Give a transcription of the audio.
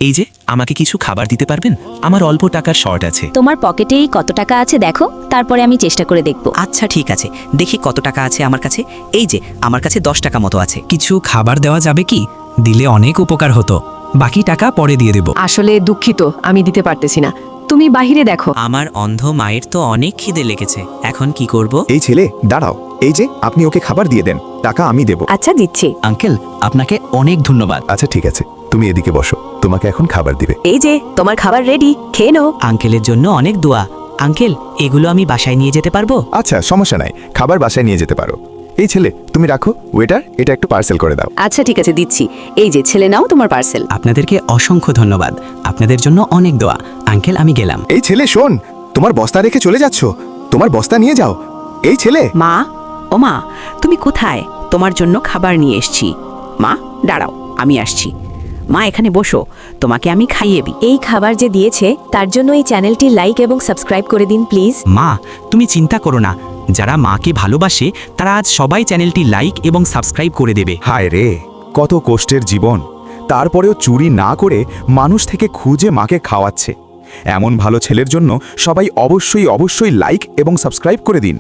এই যে আমাকে কিছু খাবার দিতে পারবেন? আমার অল্প টাকার শর্ট আছে। তোমার পকেটেই কত টাকা আছে দেখো, তারপরে আমি চেষ্টা করে দেখব। আচ্ছা ঠিক আছে, দেখি কত টাকা আছে আমার কাছে। এই যে আমার কাছে 10 টাকা মতো আছে। কিছু খাবার দেওয়া যাবে কি? দিলে অনেক উপকার হতো। বাকি টাকা পরে দিয়ে দেব। আসলে দুঃখিত, আমি দিতে পারতেছি না, তুমি বাহিরে দেখো। আমার অন্ধ মায়ের তো অনেক খিদে লেগেছে, এখন কি করব? এই ছেলে দাঁড়াও, এই যে আপনি ওকে খাবার দিয়ে দেন, টাকা আমি দেব। আচ্ছা দিচ্ছি। আঙ্কেল, আপনাকে অনেক ধন্যবাদ। আচ্ছা ঠিক আছে, তুমি এদিকে বসো, তোমাকে এখন খাবার দিবে। এই যে তোমার খাবার রেডি, খেয়ে নাও। আঙ্কেলের জন্য অনেক দোয়া। আঙ্কেল, এগুলো আমি বাসায় নিয়ে যেতে পারবো? আচ্ছা সমস্যা নাই, খাবার বাসায় নিয়ে যেতে পারো। এই ছেলে তুমি রাখো, ওয়েটার এটা একটু পার্সেল করে দাও। আচ্ছা ঠিক আছে, দিচ্ছি। এই যে ছেলে নাও তোমার পার্সেল। আপনাদেরকে অসংখ্য ধন্যবাদ, আপনাদের জন্য অনেক দোয়া। আঙ্কেল, আমি গেলাম। এই ছেলে শোন, তোমার বস্তা রেখে চলে যাচ্ছ, তোমার বস্তা নিয়ে যাও। এই ছেলে। মা, ও মা, তুমি কোথায়? তোমার জন্য খাবার নিয়ে এসেছি। মা দাঁড়াও, আমি আসছি। মা এখানে বসো, তোমাকে আমি খাইয়ে দিই। এই খাবার যে দিয়েছে তার জন্য এই চ্যানেলটি লাইক এবং সাবস্ক্রাইব করে দিন প্লিজ। মা, তুমি চিন্তা করো না, যারা মাকে ভালোবাসে তারা আজ সবাই চ্যানেলটি লাইক এবং সাবস্ক্রাইব করে দেবে। হায় রে, কত কষ্টের জীবন, তারপরেও চুরি না করে মানুষ থেকে খুঁজে মাকে খাওয়াচ্ছে। এমন ভালো ছেলের জন্য সবাই অবশ্যই লাইক এবং সাবস্ক্রাইব করে দিন।